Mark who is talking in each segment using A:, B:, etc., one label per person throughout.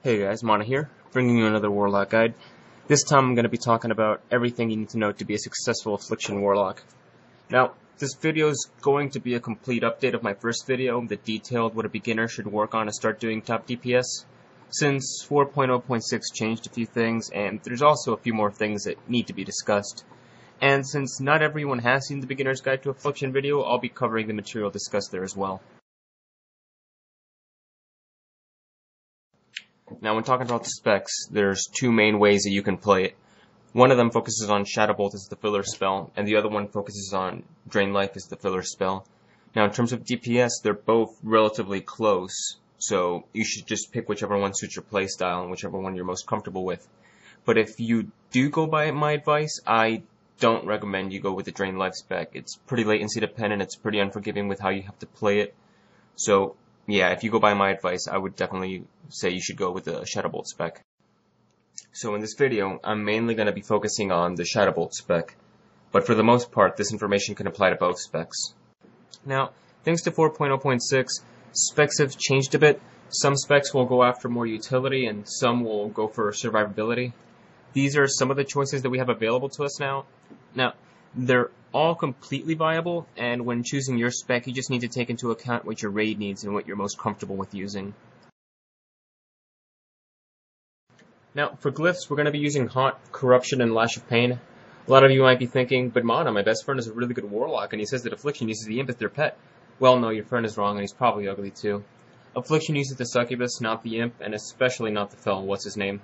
A: Hey guys, Mana here, bringing you another Warlock guide. This time I'm going to be talking about everything you need to know to be a successful Affliction Warlock. Now, this video is going to be a complete update of my first video that detailed what a beginner should work on to start doing top DPS, since 4.0.6 changed a few things, and there's also a few more things that need to be discussed. And since not everyone has seen the Beginner's Guide to Affliction video, I'll be covering the material discussed there as well. Now, when talking about the specs, there's two main ways that you can play it. One of them focuses on Shadow Bolt as the filler spell, and the other one focuses on Drain Life as the filler spell. Now, in terms of DPS, they're both relatively close, so you should just pick whichever one suits your playstyle and whichever one you're most comfortable with. But if you do go by my advice, I don't recommend you go with the Drain Life spec. It's pretty latency dependent, it's pretty unforgiving with how you have to play it. So, yeah, if you go by my advice, I would definitely say you should go with the Shadow Bolt spec. So in this video, I'm mainly going to be focusing on the Shadow Bolt spec, but for the most part, this information can apply to both specs. Now, thanks to 4.0.6, specs have changed a bit. Some specs will go after more utility, and some will go for survivability. These are some of the choices that we have available to us now. Now, they're all completely viable, and when choosing your spec, you just need to take into account what your raid needs and what you're most comfortable with using. Now, for glyphs, we're going to be using Haunt, Corruption, and Lash of Pain. A lot of you might be thinking, but Mana, my best friend is a really good warlock, and he says that Affliction uses the imp as their pet. Well, no, your friend is wrong, and he's probably ugly too. Affliction uses the succubus, not the imp, and especially not the fel, what's his name.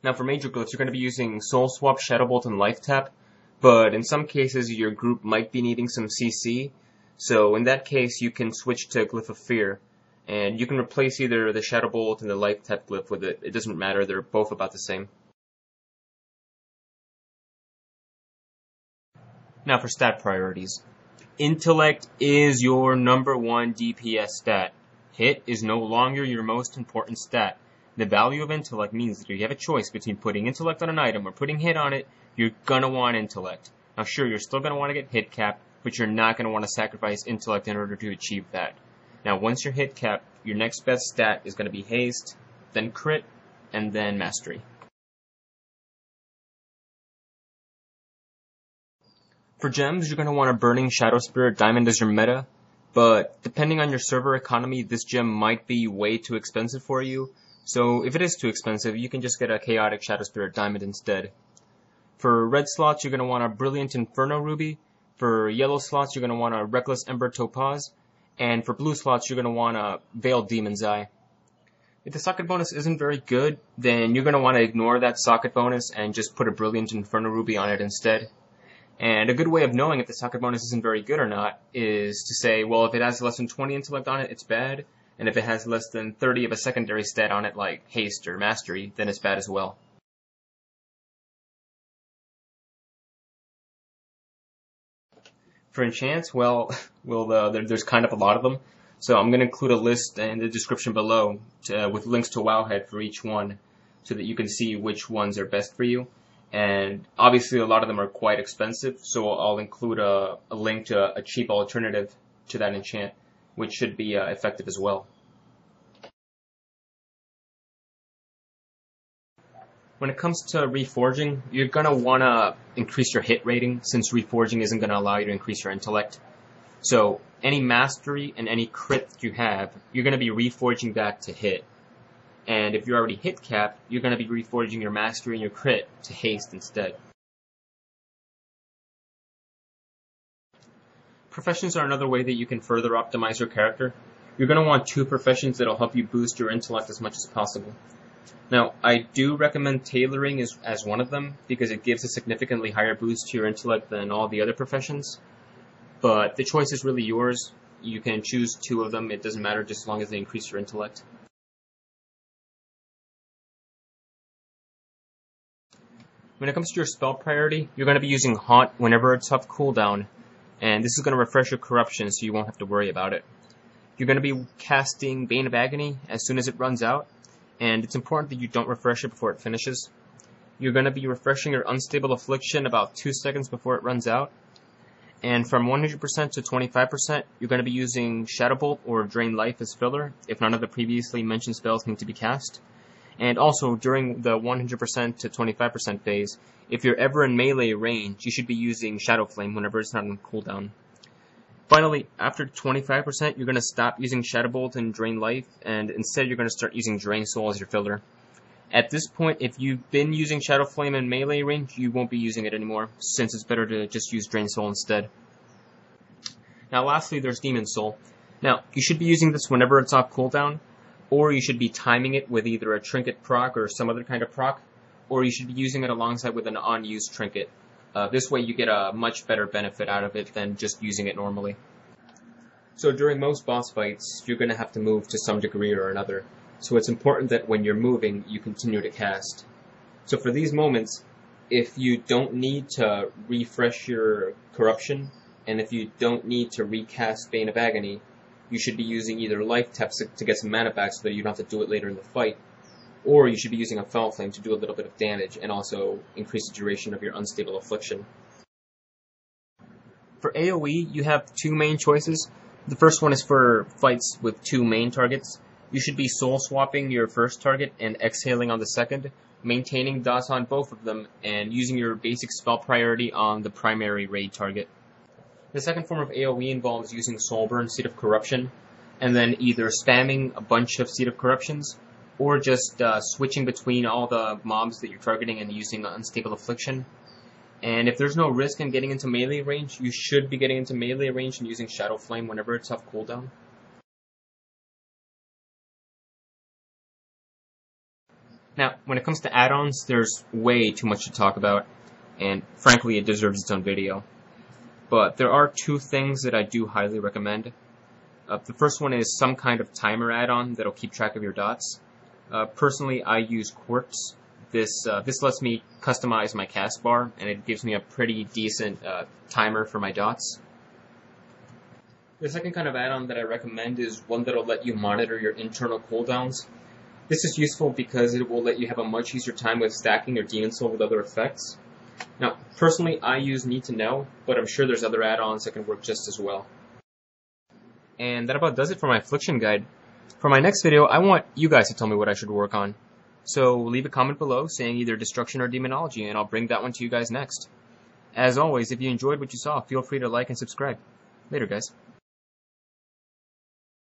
A: Now, for major glyphs, you're going to be using Soul Swap, Shadow Bolt, and Life Tap, but in some cases, your group might be needing some CC, so in that case, you can switch to Glyph of Fear. And you can replace either the Shadow Bolt and the Life Tap glyph with it. It doesn't matter, they're both about the same. Now for stat priorities. Intellect is your #1 DPS stat. Hit is no longer your most important stat. The value of Intellect means that if you have a choice between putting Intellect on an item or putting Hit on it, you're gonna want Intellect. Now sure, you're still gonna want to get Hit cap, but you're not gonna want to sacrifice Intellect in order to achieve that. Now, once you're hit cap, your next best stat is going to be Haste, then Crit, and then Mastery. For gems, you're going to want a Burning Shadow Spirit Diamond as your meta, but depending on your server economy, this gem might be way too expensive for you, so if it is too expensive, you can just get a Chaotic Shadow Spirit Diamond instead. For red slots, you're going to want a Brilliant Inferno Ruby. For yellow slots, you're going to want a Reckless Ember Topaz. And for blue slots, you're going to want a Veiled Demon's Eye. If the socket bonus isn't very good, then you're going to want to ignore that socket bonus and just put a Brilliant Inferno Ruby on it instead. And a good way of knowing if the socket bonus isn't very good or not is to say, well, if it has less than 20 intellect on it, it's bad. And if it has less than 30 of a secondary stat on it, like Haste or Mastery, then it's bad as well. For enchants, well, there's kind of a lot of them, so I'm going to include a list in the description below with links to Wowhead for each one, so that you can see which ones are best for you. And obviously, a lot of them are quite expensive, so I'll include a link to a cheap alternative to that enchant, which should be effective as well. When it comes to reforging, you're going to want to increase your hit rating, since reforging isn't going to allow you to increase your intellect. So any mastery and any crit that you have, you're going to be reforging back to hit. And if you're already hit cap, you're going to be reforging your mastery and your crit to haste instead. Professions are another way that you can further optimize your character. You're going to want 2 professions that will help you boost your intellect as much as possible. Now, I do recommend tailoring as one of them, because it gives a significantly higher boost to your intellect than all the other professions. But the choice is really yours. You can choose 2 of them, it doesn't matter, just as long as they increase your intellect. When it comes to your spell priority, you're going to be using Haunt whenever it's off cooldown, and this is going to refresh your corruption so you won't have to worry about it. You're going to be casting Bane of Agony as soon as it runs out, and it's important that you don't refresh it before it finishes. You're going to be refreshing your Unstable Affliction about 2 seconds before it runs out. And from 100% to 25%, you're going to be using Shadow Bolt or Drain Life as filler, if none of the previously mentioned spells need to be cast. And also, during the 100% to 25% phase, if you're ever in melee range, you should be using Shadow Flame whenever it's not on cooldown. Finally, after 25%, you're going to stop using Shadow Bolt and Drain Life, and instead you're going to start using Drain Soul as your filler. At this point, if you've been using Shadow Flame in melee range, you won't be using it anymore, since it's better to just use Drain Soul instead. Now lastly, there's Demon Soul. Now, you should be using this whenever it's off cooldown, or you should be timing it with either a trinket proc or some other kind of proc, or you should be using it alongside with an unused trinket. This way you get a much better benefit out of it than just using it normally. So during most boss fights, you're going to have to move to some degree or another, so it's important that when you're moving, you continue to cast. So for these moments, if you don't need to refresh your Corruption, and if you don't need to recast Bane of Agony, you should be using either Life Taps to get some mana back so that you don't have to do it later in the fight, or you should be using a Fel Flame to do a little bit of damage and also increase the duration of your Unstable Affliction. For AoE, you have two main choices. The first one is for fights with two main targets. You should be soul swapping your first target and exhaling on the second, maintaining dots on both of them, and using your basic spell priority on the primary raid target. The second form of AoE involves using Soulburn, Seed of Corruption, and then either spamming a bunch of Seed of Corruptions, or just switching between all the mobs that you're targeting and using Unstable Affliction. And if there's no risk in getting into melee range, you should be getting into melee range and using Shadow Flame whenever it's off cooldown. Now, when it comes to add-ons, there's way too much to talk about, and frankly, it deserves its own video. But there are two things that I do highly recommend. The first one is some kind of timer add-on that'll keep track of your dots. Personally, I use Quartz. This lets me customize my cast bar, and it gives me a pretty decent timer for my dots. The second kind of add-on that I recommend is one that'll let you monitor your internal cooldowns. This is useful because it will let you have a much easier time with stacking your Demon Soul with other effects. Now, personally, I use Need to Know, but I'm sure there's other add-ons that can work just as well. And that about does it for my Affliction guide. For my next video, I want you guys to tell me what I should work on. So leave a comment below saying either Destruction or Demonology, and I'll bring that one to you guys next. As always, if you enjoyed what you saw, feel free to like and subscribe. Later, guys.